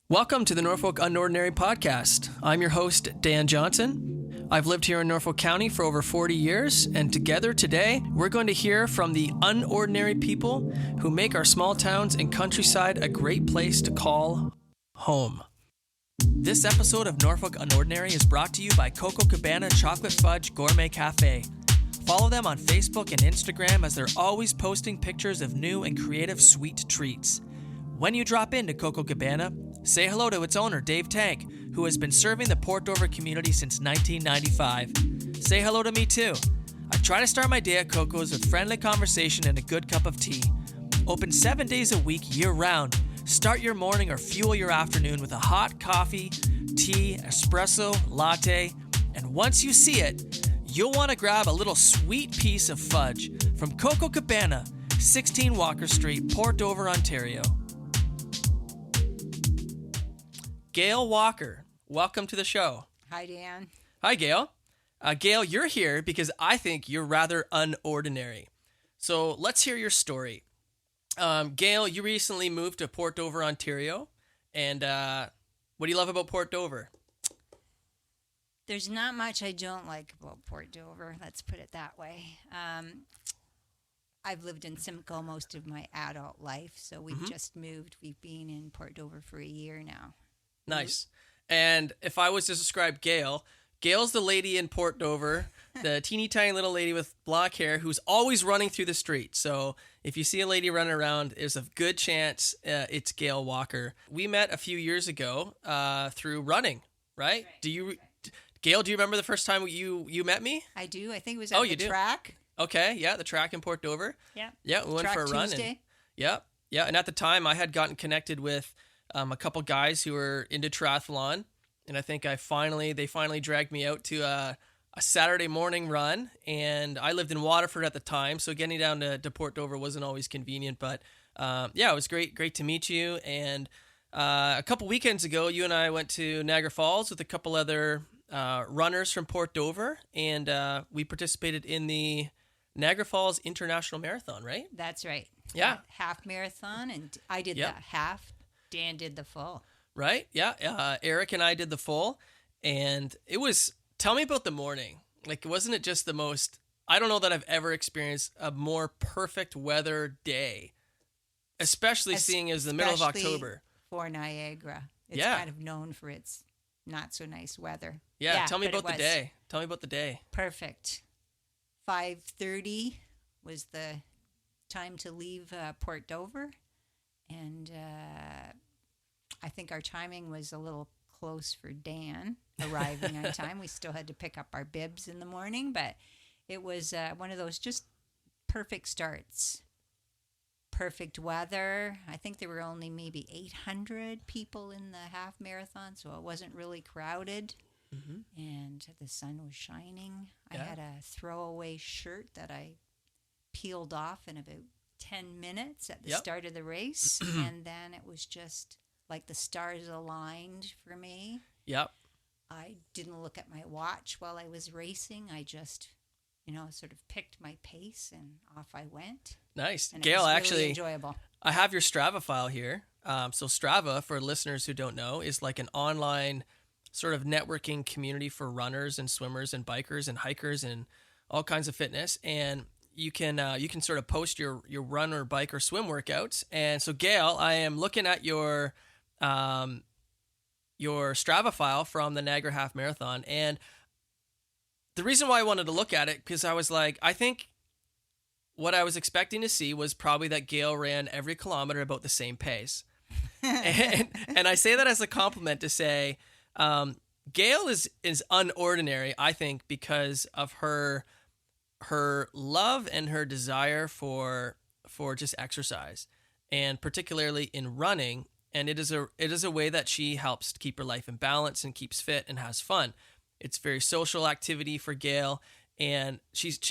Welcome to the Norfolk UNordinary podcast. I'm your host, Dan Johnson. I've lived here in Norfolk County for over 40 years, and together today, we're going to hear from the unordinary people who make our small towns and countryside a great place to call home. This episode of Norfolk UNordinary is brought to you by Coco Cabana Chocolate Fudge Gourmet Cafe. Follow them on Facebook and Instagram as they're always posting pictures of new and creative sweet treats. When you drop into Coco Cabana, say hello to its owner, Dave Tank, who has been serving the Port Dover community since 1995. Say hello to me too. I try to start my day at Coco's with friendly conversation and a good cup of tea. Open 7 days a week year-round. Start your morning or fuel your afternoon with a hot coffee, tea, espresso, latte, and once you see it, you'll want to grab a little sweet piece of fudge from Coco Cabana, 16 Walker Street, Port Dover, Ontario. Gail Walker, welcome to the show. Hi, Dan. Hi, Gail. Gail, you're here because I think you're rather unordinary. So let's hear your story. Gail, you recently moved to Port Dover, Ontario. And what do you love about Port Dover? There's not much I don't like about Port Dover. Let's put it that way. I've lived in Simcoe most of my adult life, so we've just moved. We've been in Port Dover for a year now. Nice. And if I was to describe Gail, Gail's the lady in Port Dover, the teeny tiny little lady with black hair who's always running through the street. So if you see a lady running around, there's a good chance it's Gail Walker. We met a few years ago through running, right? Gail, do you remember the first time you met me? I do. I think it was at the track. Okay, yeah, the track in Port Dover. Yeah. Yeah, we went track for a run. Tuesday. Yeah. And at the time, I had gotten connected with a couple guys who were into triathlon, and I think they finally dragged me out to a Saturday morning run, and I lived in Waterford at the time, so getting down to Port Dover wasn't always convenient, but it was great to meet you. And a couple weekends ago, you and I went to Niagara Falls with a couple other runners from Port Dover, and we participated in the Niagara Falls International Marathon, right? That's right. Yeah. Half marathon, and I did the half. Dan did the full. Right? Yeah. Eric and I did the full, and tell me about the morning. Like, wasn't it just the most, I don't know that I've ever experienced a more perfect weather day, especially seeing as the middle of October. For Niagara. It's kind of known for its not so nice weather. Yeah, tell me about the day. Tell me about the day. Perfect. 5:30 was the time to leave Port Dover. And I think our timing was a little close for Dan arriving on time. We still had to pick up our bibs in the morning, but it was one of those just perfect starts. Perfect weather. I think there were only maybe 800 people in the half marathon, so it wasn't really crowded. Mm-hmm. And the sun was shining. Yeah. I had a throwaway shirt that I peeled off in about 10 minutes at the start of the race, and then it was just like the stars aligned for me. Yep. I didn't look at my watch while I was racing. I just, sort of picked my pace, and off I went. Nice. And Gail, it was really actually, enjoyable. I have your Strava file here. So Strava, for listeners who don't know, is like an online sort of networking community for runners and swimmers and bikers and hikers and all kinds of fitness. And you can sort of post your run or bike or swim workouts. And so, Gail, I am looking at your Strava file from the Niagara Half Marathon. And the reason why I wanted to look at it, because I was like, I think what I was expecting to see was probably that Gail ran every kilometer about the same pace. and I say that as a compliment to say, Gail is unordinary, I think, because of her love and her desire for just exercise, and particularly in running. And it is a way that she helps to keep her life in balance and keeps fit and has fun. It's very social activity for Gail, and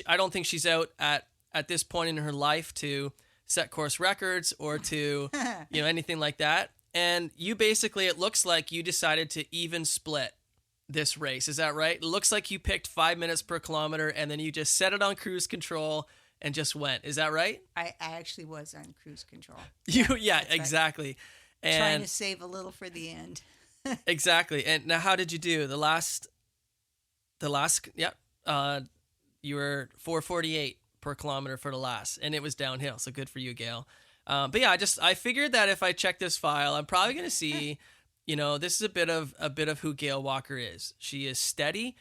I don't think she's out at this point in her life to set course records or to anything like that. And you basically, it looks like you decided to even split this race. Is that right? It looks like you picked 5 minutes per kilometer and then you just set it on cruise control and just went. Is that right? I actually was on cruise control. Yeah, exactly. Right. Trying to save a little for the end. Exactly. And now, how did you do the last? You were 4:48 per kilometer for the last, and it was downhill. So good for you, Gail. But yeah, I figured that if I check this file, I'm probably going to see, this is a bit of who Gail Walker is. She is steady.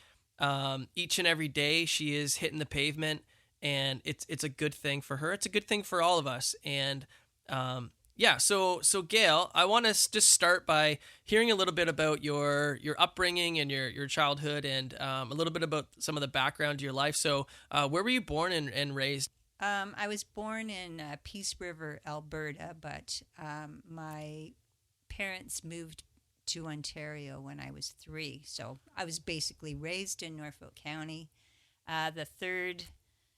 Each and every day she is hitting the pavement, and it's a good thing for her. It's a good thing for all of us. And so Gail, I want to just start by hearing a little bit about your upbringing and your childhood, and a little bit about some of the background to your life. So where were you born and raised? I was born in Peace River, Alberta, but my parents moved to Ontario when I was 3. So I was basically raised in Norfolk County, the third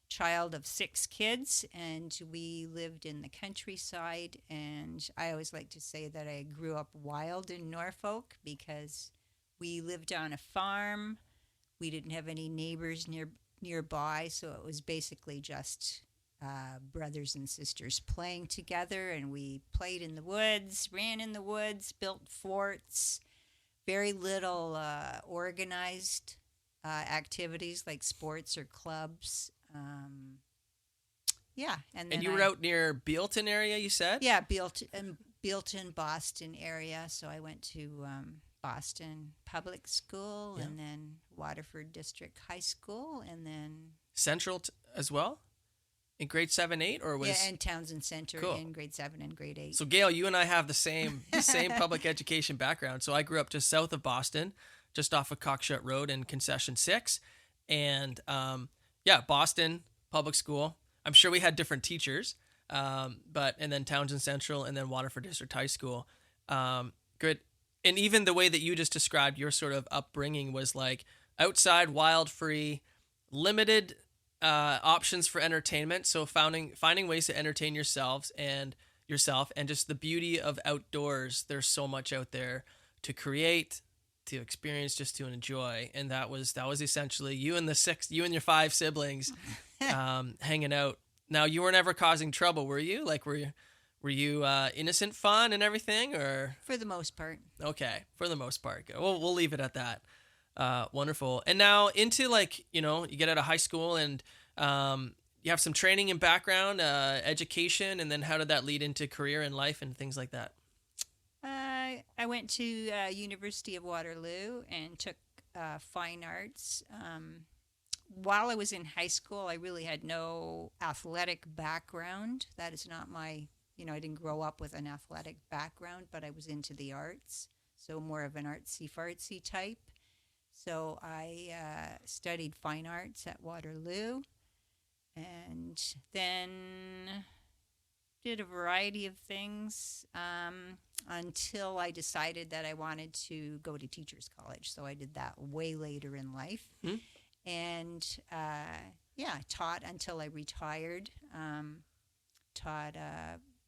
child of 6 kids, and we lived in the countryside. And I always like to say that I grew up wild in Norfolk because we lived on a farm. We didn't have any neighbors nearby, so it was basically just brothers and sisters playing together, and we played in the woods, ran in the woods, built forts. Very little organized activities like sports or clubs. And you were out near Bealton area, you said? Yeah, Bealton, Boston area. So I went to Boston Public School, and then Waterford District High School, and then Central as well? In grade 7, 8, or was and Townsend Center in grade 7 and grade 8. So Gail, you and I have the same public education background. So I grew up just south of Boston, just off of Cockshut Road in Concession 6, and Boston Public School. I'm sure we had different teachers, and then Townsend Central, and then Waterford District High School. Good, and even the way that you just described your sort of upbringing was like outside, wild, free, limited options for entertainment. So finding ways to entertain yourself and just the beauty of outdoors. There's so much out there to create, to experience, just to enjoy. And that was essentially you and your 5 siblings hanging out. Now, you were never causing trouble, were you? Like, were you innocent fun and everything, or? For the most part. Okay, for the most part. We'll leave it at that. Wonderful. And now into you get out of high school and you have some training and background, education, and then how did that lead into career and life and things like that? I went to University of Waterloo and took fine arts. While I was in high school, I really had no athletic background. That is not my, I didn't grow up with an athletic background, but I was into the arts, so more of an artsy-fartsy type. So I studied fine arts at Waterloo, and then did a variety of things until I decided that I wanted to go to teacher's college. So I did that way later in life. Mm-hmm. And taught until I retired. Taught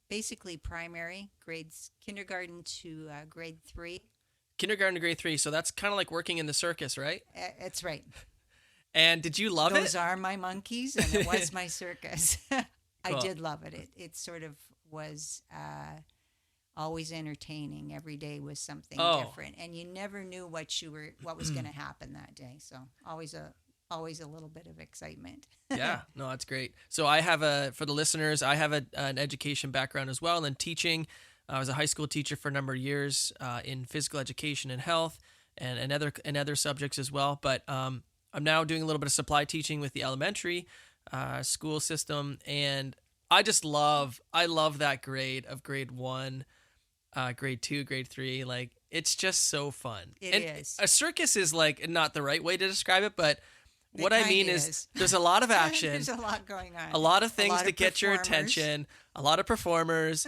basically primary grades, kindergarten to grade 3. Kindergarten to grade 3, so that's kind of like working in the circus, right? That's right. And did you love it? Those are my monkeys, and it was my circus. I did love it. It sort of was always entertaining. Every day was something different, and you never knew what was going to happen that day. So always a little bit of excitement. Yeah, no, that's great. So for the listeners, I have an education background as well, and teaching. I was a high school teacher for a number of years in physical education and health and other subjects as well. But I'm now doing a little bit of supply teaching with the elementary school system, and I love that grade of grade 1, grade 2, grade 3. Like, it's just so fun. It is. A circus is like not the right way to describe it, but what I mean is there's a lot of action. There's a lot going on. A lot of things to get your attention. A lot of performers.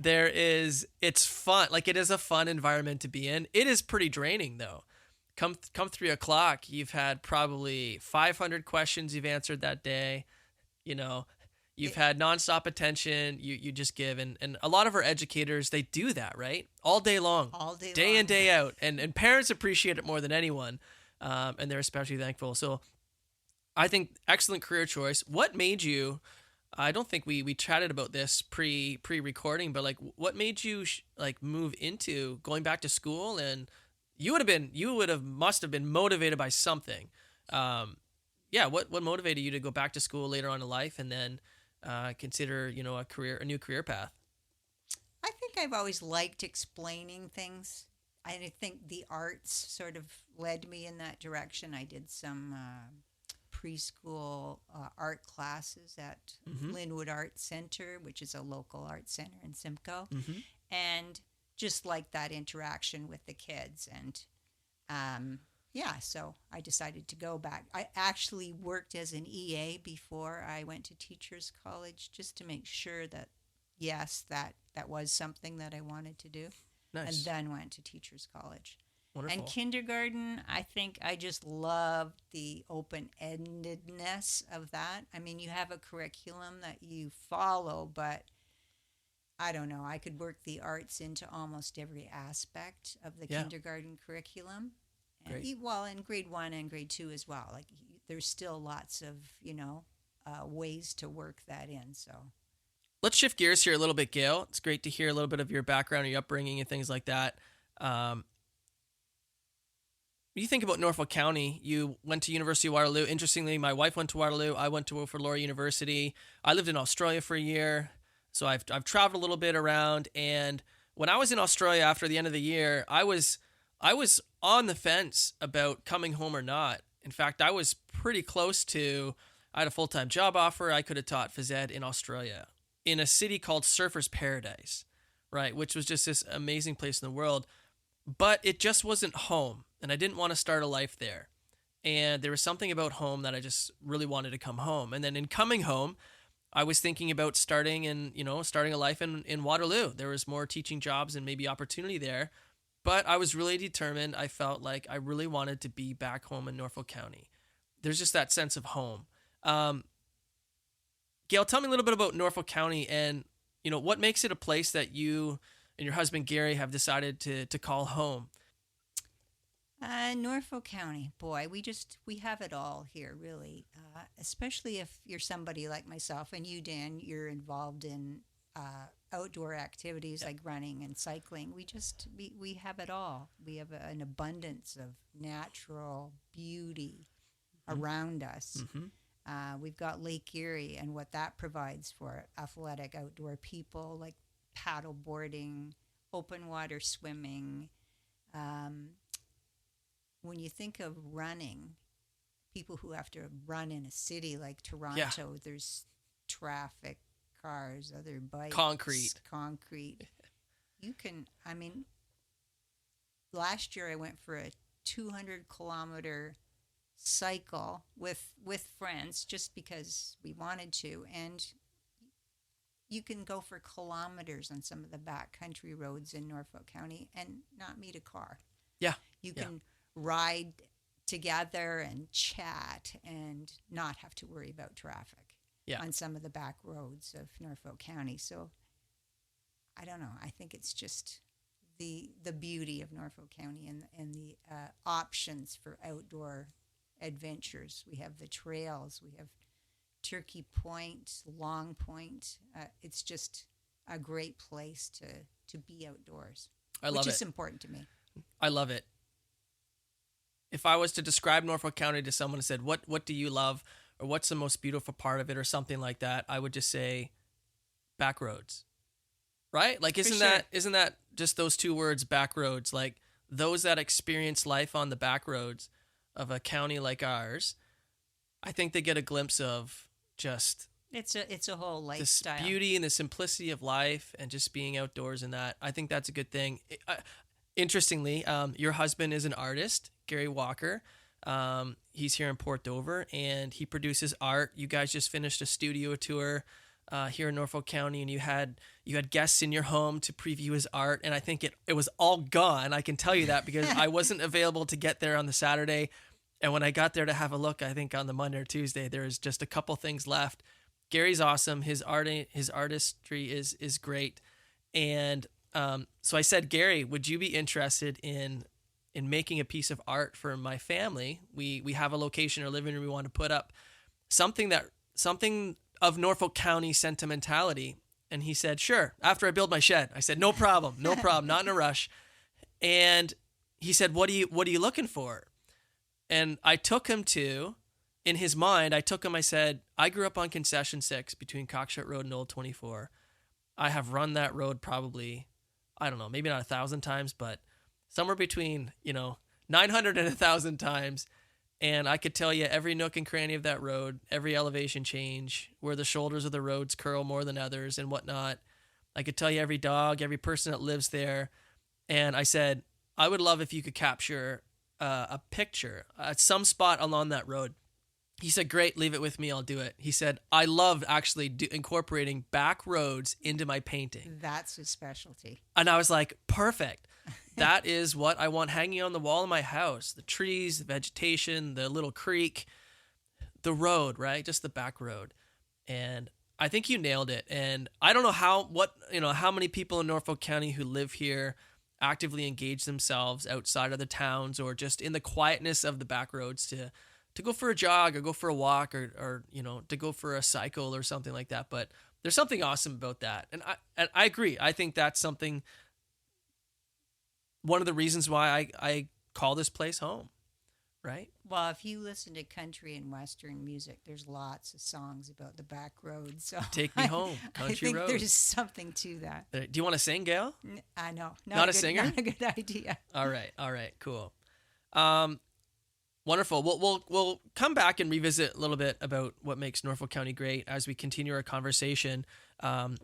It's fun. Like, it is a fun environment to be in. It is pretty draining though. Come 3 o'clock, you've had probably 500 questions you've answered that day. You've had nonstop attention. You just give, and a lot of our educators, they do that, right? All day long, day in, day out, and parents appreciate it more than anyone, and they're especially thankful. So, I think excellent career choice. What made you I don't think we chatted about this pre-recording, but like what made you like move into going back to school? And must have been motivated by something. Yeah, what motivated you to go back to school later on in life and then consider, a new career path? I think I've always liked explaining things. I think the arts sort of led me in that direction. I did some preschool art classes at Linwood Arts Center, which is a local art center in Simcoe, and just like that interaction with the kids. And so I decided to go back. I actually worked as an EA before I went to Teachers College, just to make sure that, yes, that was something that I wanted to do. Nice. And then went to Teachers College. Wonderful. And kindergarten, I think I just loved the open-endedness of that. I mean, you have a curriculum that you follow, but I don't know. I could work the arts into almost every aspect of the kindergarten curriculum. And Great. Well, in grade 1 and grade 2 as well. Like, there's still lots of, ways to work that in, so... Let's shift gears here a little bit, Gail. It's great to hear a little bit of your background, your upbringing, and things like that. When you think about Norfolk County, you went to University of Waterloo. Interestingly, my wife went to Waterloo. I went to Wilfrid Laurier University. I lived in Australia for a year, so I've traveled a little bit around. And when I was in Australia after the end of the year, I was on the fence about coming home or not. In fact, I was pretty close to. I had a full-time job offer. I could have taught phys ed in Australia, in a city called Surfer's Paradise, right? Which was just this amazing place in the world. But it just wasn't home, and I didn't want to start a life there. And there was something about home that I just really wanted to come home. And then in coming home, I was thinking about starting a life in Waterloo. There was more teaching jobs and maybe opportunity there. But I was really determined. I felt like I really wanted to be back home in Norfolk County. There's just that sense of home. Gail, tell me a little bit about Norfolk County and, what makes it a place that you and your husband, Gary, have decided to call home. Norfolk County, boy, we have it all here, really, especially if you're somebody like myself and you, Dan, you're involved in outdoor activities like running and cycling. We have it all. We have an abundance of natural beauty around us. Mm-hmm. We've got Lake Erie and what that provides for athletic outdoor people, like paddle boarding, open water swimming. When you think of running, people who have to run in a city like Toronto, there's traffic, cars, other bikes. Concrete. Last year I went for a 200-kilometer cycle with friends just because we wanted to, and you can go for kilometers on some of the backcountry roads in Norfolk County and not meet a car. You can ride together and chat and not have to worry about traffic on some of the back roads of Norfolk County. So I don't know, I think it's just the beauty of Norfolk County and the options for outdoor adventures. We have the trails. We have Turkey Point, Long Point. It's just a great place to be outdoors. I love it. Which is important to me. I love it. If I was to describe Norfolk County to someone and said, what do you love, or what's the most beautiful part of it, or something like that, I would just say back roads. Right? Like, isn't that just those two words, back roads? Like, those that experience life on the back roads of a county like ours, I think they get a glimpse of just it's a whole lifestyle, this beauty and the simplicity of life, and just being outdoors and that. I think that's a good thing. Interestingly, your husband is an artist, Gail Walker. He's here in Port Dover, and he produces art. You guys just finished a studio tour here in Norfolk County, and you had guests in your home to preview his art, and I think it was all gone. I can tell you that because I wasn't available to get there on the Saturday, and when I got there to have a look, I think on the Monday or Tuesday, there was just a couple things left. Gary's awesome. His artistry is great, and so I said, Gary, would you be interested in making a piece of art for my family? We have a location or living room we want to put up, something of Norfolk County sentimentality. And he said, sure, after I build my shed. I said, no problem, not in a rush. And he said, what are you looking for? And I took him to, in his mind, I said, I grew up on Concession 6 between Cockshut Road and Old 24. I have run that road probably, I don't know, maybe not 1,000 times, but somewhere between, 900 and 1,000 times. And I could tell you every nook and cranny of that road, every elevation change, where the shoulders of the roads curl more than others and whatnot. I could tell you every dog, every person that lives there. And I said, I would love if you could capture a picture at some spot along that road. He said, great, leave it with me, I'll do it. He said, I love actually incorporating back roads into my painting. That's his specialty. And I was like, perfect. That is what I want hanging on the wall of my house. The trees, the vegetation, the little creek, the road, right? Just the back road. And I think you nailed it. And I don't know how many people in Norfolk County who live here actively engage themselves outside of the towns or just in the quietness of the back roads to go for a jog or go for a walk or to go for a cycle or something like that. But there's something awesome about that. And I agree. I think that's something, one of the reasons why I call this place home, right? Well, if you listen to country and Western music, there's lots of songs about the back roads. So Take me home, country I think road. there's something to that. Do you want to sing, Gail? I know. Not a singer? Not a good idea. All right, cool. Wonderful. We'll come back and revisit a little bit about what makes Norfolk County great as we continue our conversation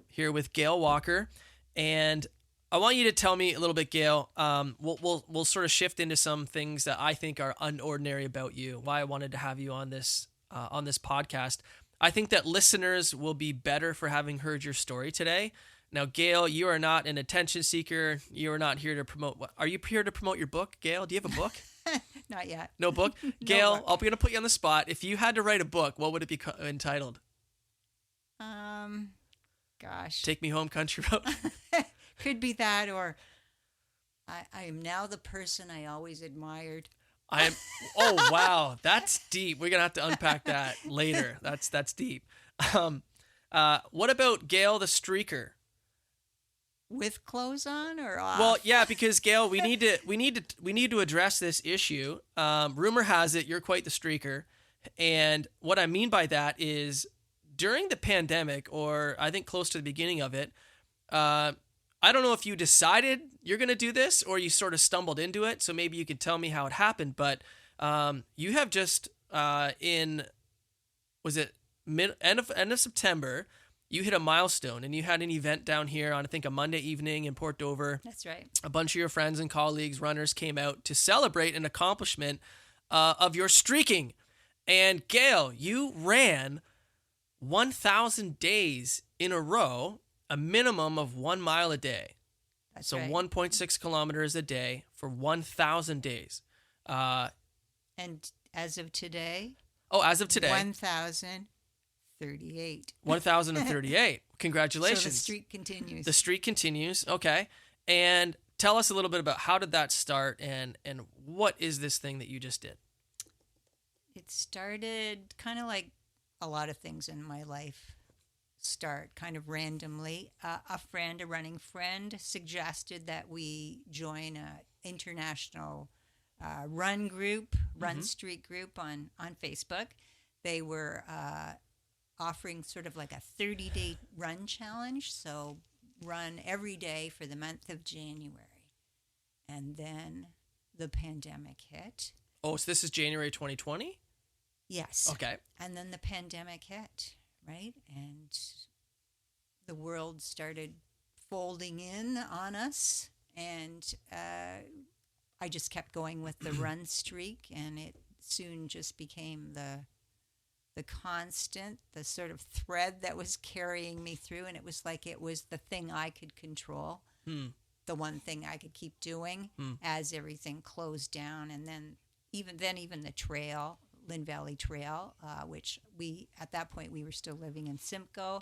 here with Gail Walker. And I want you to tell me a little bit, Gail. We'll sort of shift into some things that I think are unordinary about you. Why I wanted to have you on this podcast. I think that listeners will be better for having heard your story today. Now, Gail, you are not an attention seeker. You are not here to promote. Are you here to promote your book, Gail? Do you have a book? Not yet. No book? Gail, book. I'm going to put you on the spot. If you had to write a book, what would it be entitled? Gosh. Take Me Home, Country Road. Could be that, or I am now the person I always admired. Oh, wow. That's deep. We're going to have to unpack that later. That's deep. What about Gail the Streaker? With clothes on or off? Well, yeah, because Gail, we need to address this issue. Rumor has it you're quite the streaker, and what I mean by that is during the pandemic, or I think close to the beginning of it, I don't know if you decided you're going to do this or you sort of stumbled into it. So maybe you could tell me how it happened. But you have just end of September. You hit a milestone and you had an event down here on, I think, a Monday evening in Port Dover. That's right. A bunch of your friends and colleagues, runners, came out to celebrate an accomplishment of your streaking. And Gail, you ran 1,000 days in a row, a minimum of 1 mile a day. That's so right. 1.6 kilometers a day for 1,000 days. And as of today? As of today. 1,038. 1,038. Congratulations. So the streak continues. The streak continues. Okay. And tell us a little bit about how did that start and what is this thing that you just did? It started kind of like a lot of things in my life start kind of randomly. A running friend, suggested that we join an international run streak group on Facebook. They were offering sort of like a 30-day run challenge, so run every day for the month of January. And then the pandemic hit. Oh, so this is January 2020? Yes. Okay. And then the pandemic hit, right? And the world started folding in on us. And I just kept going with the run streak, and it soon just became the constant, the sort of thread that was carrying me through. And it was like it was the thing I could control, the one thing I could keep doing as everything closed down. And then even the trail, Lynn Valley Trail, which at that point we were still living in Simcoe,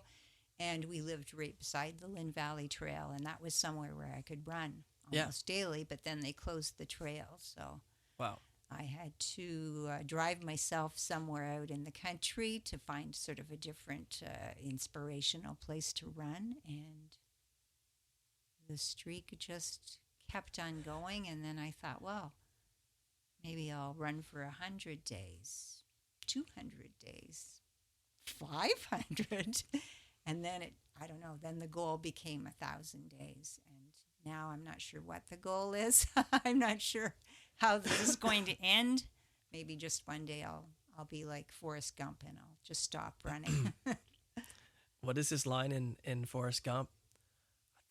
and we lived right beside the Lynn Valley Trail, and that was somewhere where I could run almost daily, but then they closed the trail. So wow. I had to drive myself somewhere out in the country to find sort of a different inspirational place to run. And the streak just kept on going. And then I thought, well, maybe I'll run for 100 days, 200 days, 500. And then I don't know, then the goal became 1,000 days. And now I'm not sure what the goal is. I'm not sure how this is going to end. Maybe just one day I'll be like Forrest Gump and I'll just stop running. What is this line in Forrest Gump?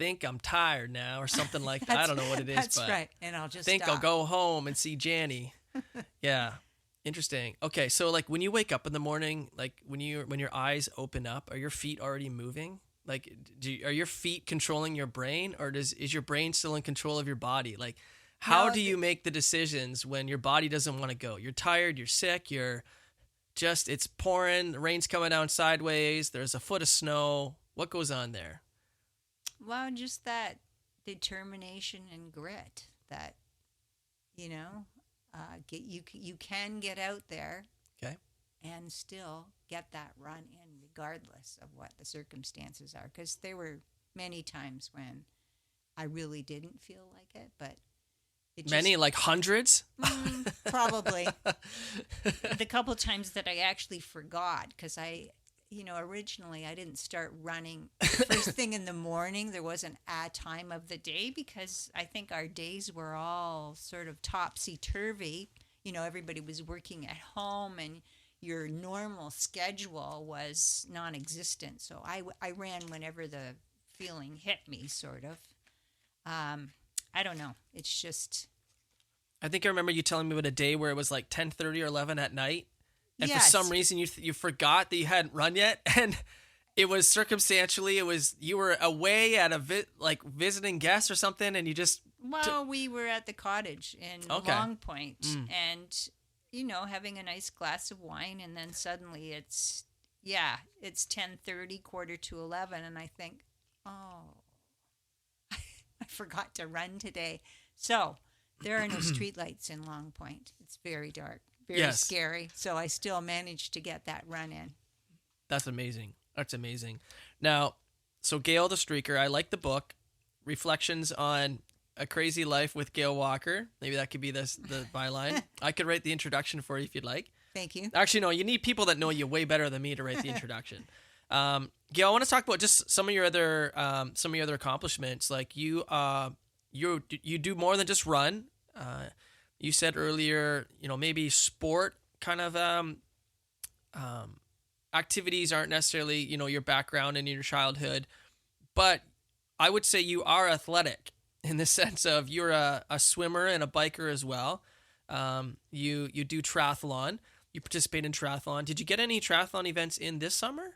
I think I'm tired now, or something like that. I don't know what it is. That's but right. And I'll just think stop. I'll go home and see Janny. Yeah. Interesting. Okay, so like when you wake up in the morning, like when your eyes open up, are your feet already moving? Like, are your feet controlling your brain, or is your brain still in control of your body? Like, how do you make the decisions when your body doesn't want to go? You're tired, you're sick, it's pouring, the rain's coming down sideways, there's a foot of snow. What goes on there? Well, just that determination and grit that, you can get out there. Okay. And still get that run in regardless of what the circumstances are. Because there were many times when I really didn't feel like it, but many, like hundreds? Probably. The couple times that I actually forgot, because originally I didn't start running first thing in the morning. There wasn't a time of the day because I think our days were all sort of topsy-turvy. Everybody was working at home and your normal schedule was non-existent. So I ran whenever the feeling hit me, sort of. I don't know. It's just... I think I remember you telling me about a day where it was like 10:30 or 11 at night. And yes. For some reason you forgot that you hadn't run yet. And it was circumstantially, you were away at visiting guests or something. And you just... Well, we were at the cottage in Long Point. And... having a nice glass of wine, and then suddenly it's 10:30, 11:45, and I think, oh, I forgot to run today. So there are no streetlights in Long Point. It's very dark, very scary. So I still managed to get that run in. That's amazing. Now, so Gail the Streaker, I like the book, Reflections on A Crazy Life with Gail Walker. Maybe that could be the byline. I could write the introduction for you if you'd like. Thank you. Actually, no, you need people that know you way better than me to write the introduction. Gail, I want to talk about just some of your other accomplishments. Like you do more than just run. You said earlier, maybe sport kind of activities aren't necessarily your background and your childhood, but I would say you are athletic. In the sense of you're a swimmer and a biker as well. You do triathlon. You participate in triathlon. Did you get any triathlon events in this summer?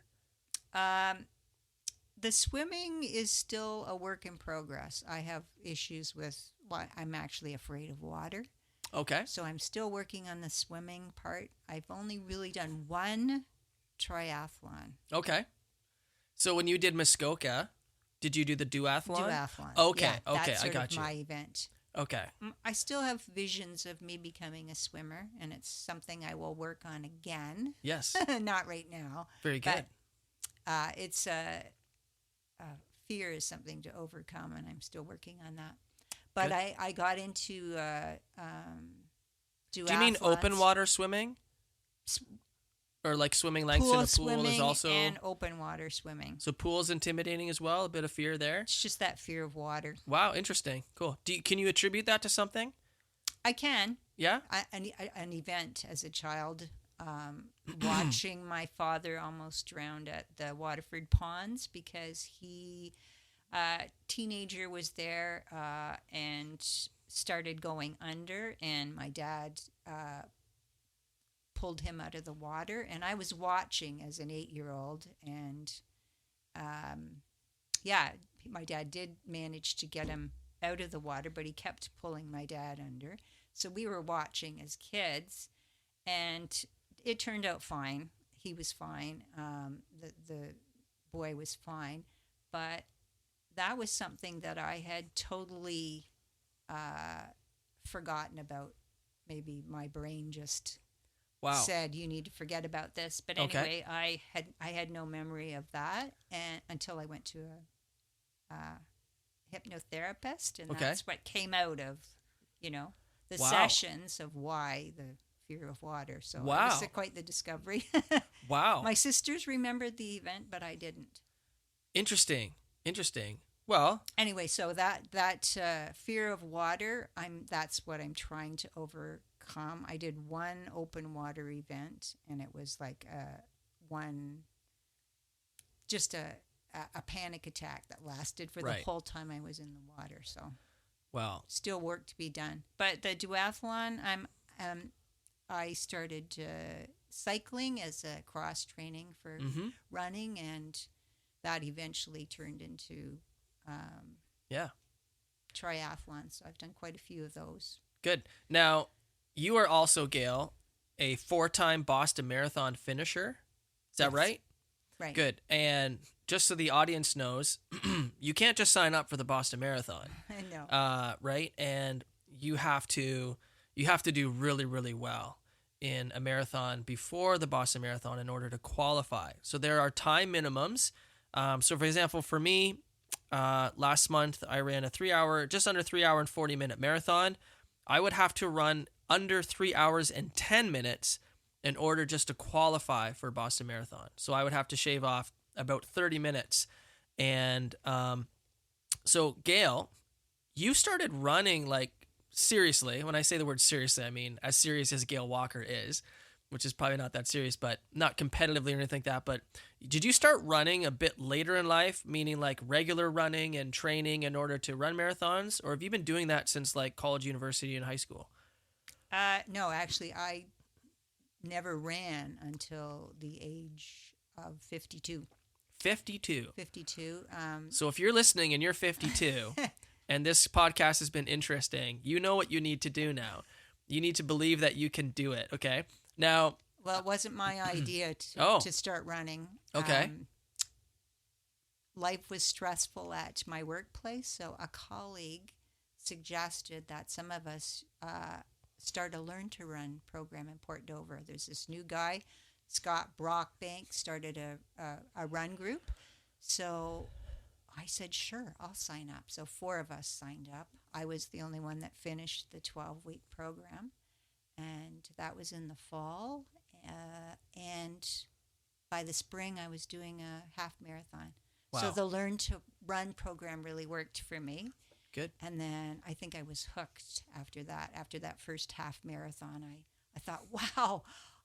The swimming is still a work in progress. I have issues with I'm actually afraid of water. Okay. So I'm still working on the swimming part. I've only really done one triathlon. Okay. So when you did Muskoka, did you do the duathlon? Duathlon. Okay. Yeah, okay. That's I got you. My event. Okay. I still have visions of me becoming a swimmer, and it's something I will work on again. Yes. Not right now. Very good. But it's fear is something to overcome, and I'm still working on that. But I got into duathlons. Do you mean open water swimming? Or like swimming lengths in a pool is also... and open water swimming. So pool's intimidating as well? A bit of fear there? It's just that fear of water. Wow, interesting. Cool. Can you attribute that to something? I can. Yeah? An event as a child, watching my father almost drowned at the Waterford Ponds because teenager was there and started going under, and my dad... pulled him out of the water, and I was watching as an 8-year-old, and my dad did manage to get him out of the water, but he kept pulling my dad under. So we were watching as kids, and it turned out fine. He was fine. The boy was fine, but that was something that I had totally forgotten about maybe my brain just Wow. said you need to forget about this. But Okay. anyway, I had no memory of that, and until I went to a hypnotherapist, and Okay. that's what came out of, the Wow. sessions of why the fear of water. So Wow. it was quite the discovery. Wow. My sisters remembered the event, but I didn't. Interesting. Well, Anyway, so that fear of water, that's what I'm trying to overcome. I did one open water event, and it was like just a panic attack that lasted for the Right. whole time I was in the water. So wow. still work to be done. But the duathlon, I started cycling as a cross training for Mm-hmm. running, and that eventually turned into Yeah. triathlon. So I've done quite a few of those. Good. Now, you are also, Gail, a 4-time Boston Marathon finisher. Is that Yes. right? Right. Good. And just so the audience knows, you can't just sign up for the Boston Marathon, I know. right? And you have to do really, really well in a marathon before the Boston Marathon in order to qualify. So there are time minimums. So, for example, for me, last month I ran just under 3 hour and 40-minute marathon. I would have to run under 3 hours and 10 minutes in order just to qualify for Boston Marathon. So I would have to shave off about 30 minutes. And so, Gail, you started running like seriously. When I say the word seriously, I mean as serious as Gail Walker is, which is probably not that serious, but not competitively or anything like that. But did you start running a bit later in life, meaning like regular running and training in order to run marathons? Or have you been doing that since like college, university, and high school? No, actually, I never ran until the age of 52. 52. 52. So if you're listening and you're 52 and this podcast has been interesting, you know what you need to do now. You need to believe that you can do it, okay? Now, well, it wasn't my idea Oh. to start running. Okay. Life was stressful at my workplace, so a colleague suggested that some of us start a Learn to Run program in Port Dover. There's this new guy, Scott Brockbank, started a run group. So I said, sure, I'll sign up. So 4 of us signed up. I was the only one that finished the 12-week program. And that was in the fall. And by the spring, I was doing a half marathon. Wow. So the Learn to Run program really worked for me. good. And then I think I was hooked after that. After that first half marathon, I thought, wow,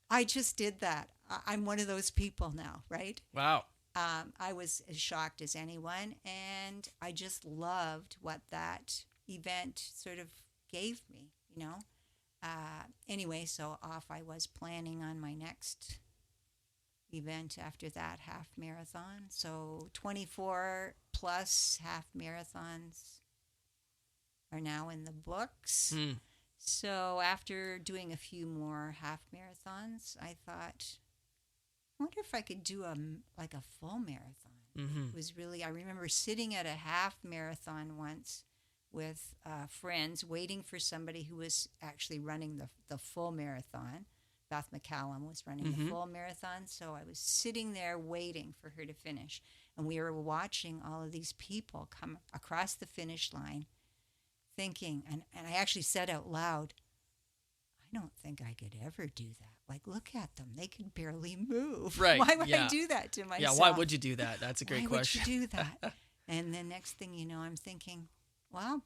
I just did that. I'm one of those people now, right? Wow. I was as shocked as anyone, and I just loved what that event sort of gave me, Anyway, so off I was planning on my next event after that half marathon. So 24 plus half marathons are now in the books. Hmm. So after doing a few more half marathons, I thought, I wonder if I could do a full marathon. Mm-hmm. It was really, I remember sitting at a half marathon once with friends waiting for somebody who was actually running the full marathon. Beth McCallum was running Mm-hmm. the full marathon. So I was sitting there waiting for her to finish. And we were watching all of these people come across the finish line thinking, and I actually said out loud, I don't think I could ever do that. Like, look at them. They can barely move. Right, Why would yeah. I do that to myself? Yeah, why would you do that? That's a great Why question. would you do that? And then next thing you know, I'm thinking, well,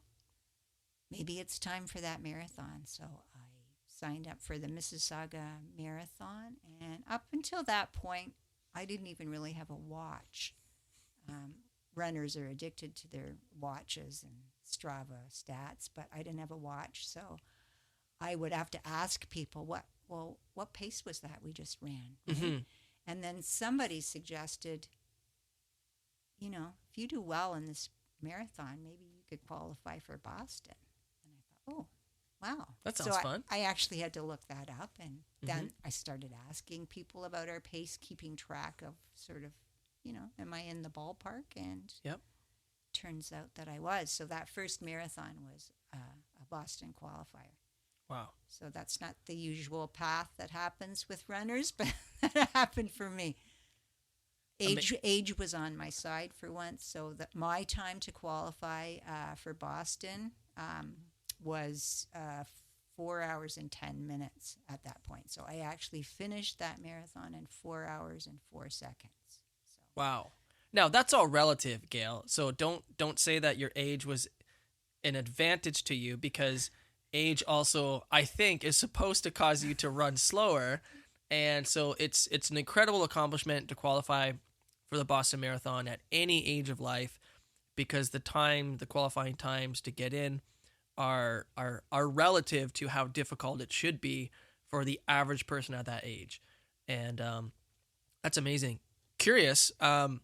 maybe it's time for that marathon. So I signed up for the Mississauga Marathon. And up until that point, I didn't even really have a watch. Runners are addicted to their watches and Strava stats, but I didn't have a watch. So I would have to ask people, what pace was that we just ran? Right? Mm-hmm. And then somebody suggested, if you do well in this marathon, maybe you could qualify for Boston. And I thought, oh, wow. That sounds fun. I actually had to look that up. And then Mhm. I started asking people about our pace, keeping track of sort of, am I in the ballpark? And Yep. turns out that I was. So that first marathon was a Boston qualifier. Wow. So that's not the usual path that happens with runners, but that happened for me. Age was on my side for once, so that my time to qualify for Boston was 4 hours and 10 minutes at that point. So I actually finished that marathon in 4 hours and 4 seconds. So. Wow. Now that's all relative, Gail. So don't say that your age was an advantage to you, because age also, I think, is supposed to cause you to run slower. And so it's an incredible accomplishment to qualify for the Boston Marathon at any age of life, because the qualifying times to get in are relative to how difficult it should be for the average person at that age. And that's amazing. Curious, the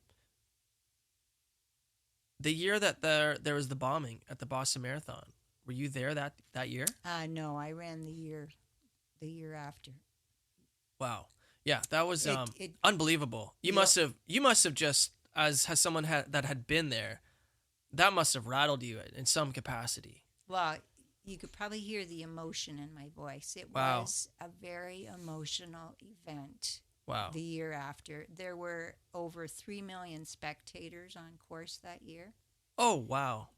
year that there was the bombing at the Boston Marathon, were you there that year? No, I ran the year after. Wow. Yeah, that was unbelievable. You must have just, as someone that had been there, that must have rattled you in some capacity. Well, you could probably hear the emotion in my voice. It Wow. was a very emotional event. Wow. The year after, there were over 3 million spectators on course that year. Oh, wow.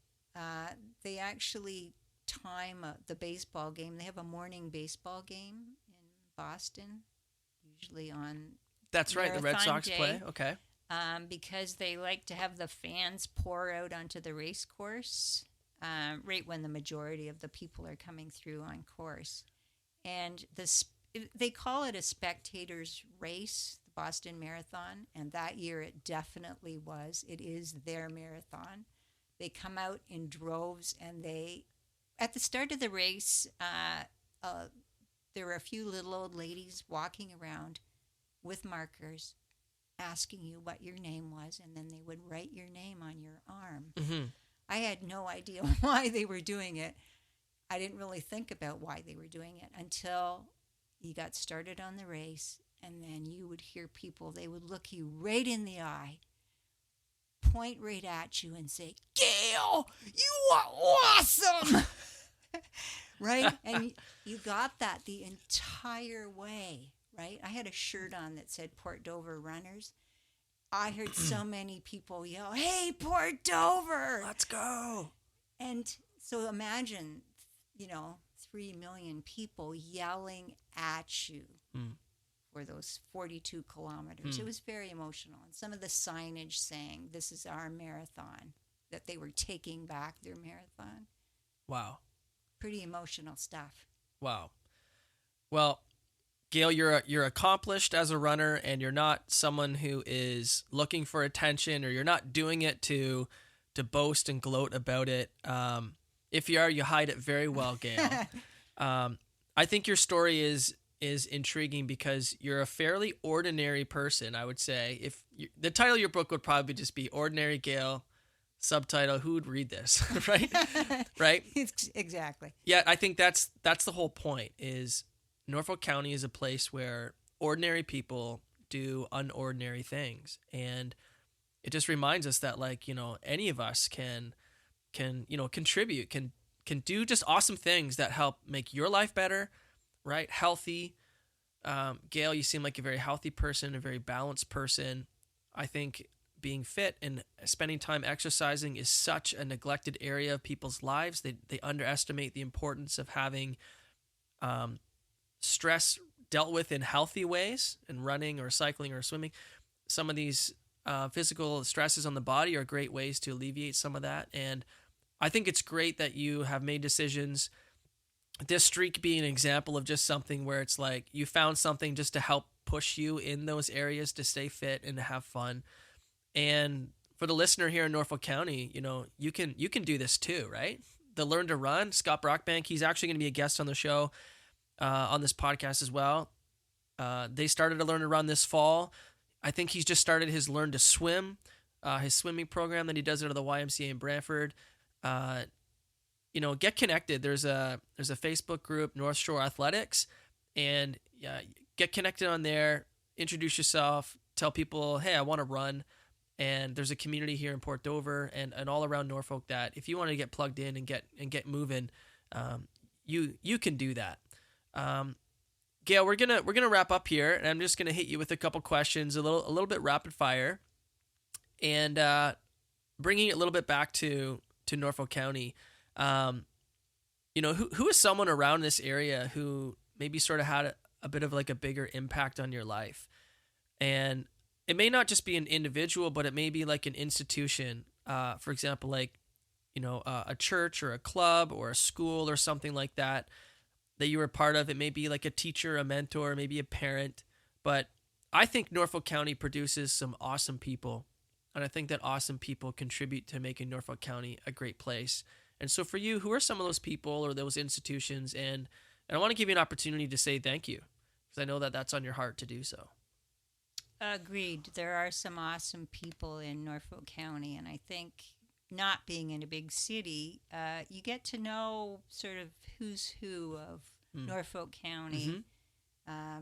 They actually time the baseball game. They have a morning baseball game in Boston, usually on That's right. The Red Marathon Sox Day. play. Okay. Because they like to have the fans pour out onto the race course right when the majority of the people are coming through on course. And they call it a spectators race, the Boston Marathon, and that year it definitely was. It is their marathon. They come out in droves, and at the start of the race, there were a few little old ladies walking around with markers asking you what your name was, and then they would write your name on your arm. Mm-hmm. I had no idea why they were doing it. I didn't really think about why they were doing it until you got started on the race, and then you would hear people, they would look you right in the eye, point right at you and say, "Gail, you are awesome!" Right? And you got that the entire way, right? I had a shirt on that said Port Dover Runners. I heard so many people yell, "Hey, Port Dover! Let's go!" And so imagine, 3 million people yelling at you for those 42 kilometers. It was very emotional. And some of the signage saying, "This is our marathon," that they were taking back their marathon. Wow. Pretty emotional stuff. Wow. Well, Gail, you're accomplished as a runner, and you're not someone who is looking for attention, or you're not doing it to boast and gloat about it. If you are, you hide it very well, Gail. I think your story is intriguing because you're a fairly ordinary person, I would say. The title of your book would probably just be Ordinary Gail, subtitle, who would read this, right? Right? Exactly. Yeah, I think that's the whole point, is Norfolk County is a place where ordinary people do unordinary things. And it just reminds us that, any of us can contribute, can do just awesome things that help make your life better, right? Healthy. Gail, you seem like a very healthy person, a very balanced person. I think being fit and spending time exercising is such a neglected area of people's lives. They underestimate the importance of having stress dealt with in healthy ways, and running or cycling or swimming. Some of these physical stresses on the body are great ways to alleviate some of that. And I think it's great that you have made decisions, this streak being an example of just something where it's like you found something just to help push you in those areas to stay fit and to have fun. And for the listener here in Norfolk County, you can do this too, right? The Learn to Run, Scott Brockbank, he's actually going to be a guest on the show, on this podcast as well. They started to Learn to Run this fall. I think he's just started his Learn to Swim, his swimming program that he does out of the YMCA in Brantford. Get connected. There's a Facebook group, North Shore Athletics, and get connected on there. Introduce yourself. Tell people, hey, I want to run. And there's a community here in Port Dover and all around Norfolk that if you want to get plugged in and get moving, you can do that. Gail, we're gonna wrap up here, and I'm just gonna hit you with a couple questions, a little bit rapid fire, and bringing it a little bit back to Norfolk County. Who is someone around this area who maybe sort of had a bit of like a bigger impact on your life? And it may not just be an individual, but it may be like an institution. For example, like, a church or a club or a school or something like that you were part of. It may be like a teacher, a mentor, maybe a parent. But I think Norfolk County produces some awesome people. And I think that awesome people contribute to making Norfolk County a great place. And so for you, who are some of those people or those institutions? And I want to give you an opportunity to say thank you, because I know that that's on your heart to do so. Agreed. There are some awesome people in Norfolk County, and I think not being in a big city, you get to know sort of who's who of Norfolk County,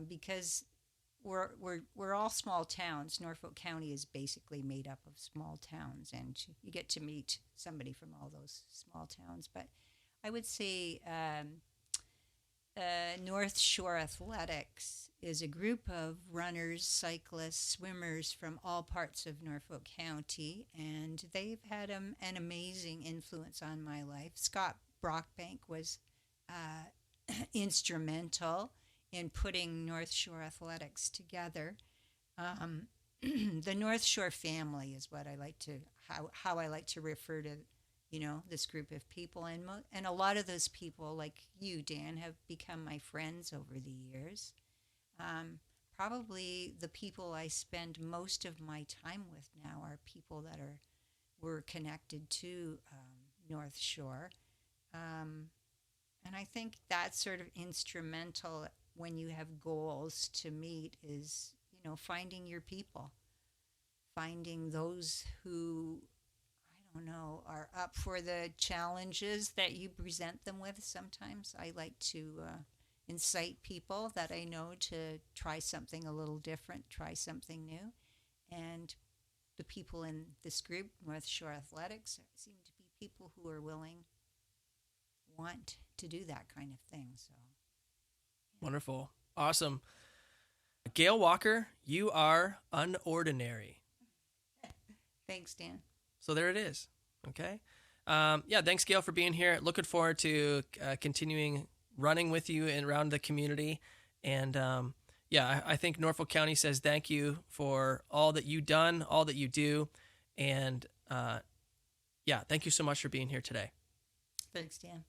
because we're all small towns. Norfolk County is basically made up of small towns, and you get to meet somebody from all those small towns. But I would say North Shore Athletics is a group of runners, cyclists, swimmers from all parts of Norfolk County, and they've had an amazing influence on my life. Scott Brockbank was instrumental in putting North Shore Athletics together. The North Shore family is what I like to, how I like to refer to, this group of people. And a lot of those people, like you, Dan, have become my friends over the years. Probably the people I spend most of my time with now are people that were connected to North Shore. And I think that's sort of instrumental when you have goals to meet is, finding your people, finding those who, are up for the challenges that you present them with. Sometimes I like to incite people that I know to try something a little different, try something new. And the people in this group, North Shore Athletics, seem to be people who are want to do that kind of thing. So, yeah. Wonderful. Awesome. Gail Walker, you are unordinary. Thanks, Dan. So there it is. Okay. Thanks, Gail, for being here. Looking forward to continuing running with you and around the community. And I think Norfolk County says thank you for all that you've done, all that you do. And thank you so much for being here today. Thanks, Dan.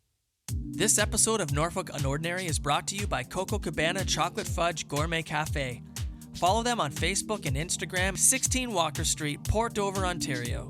This episode of Norfolk Unordinary is brought to you by Coco Cabana Chocolate Fudge Gourmet Cafe. Follow them on Facebook and Instagram, 16 Walker Street, Port Dover, Ontario.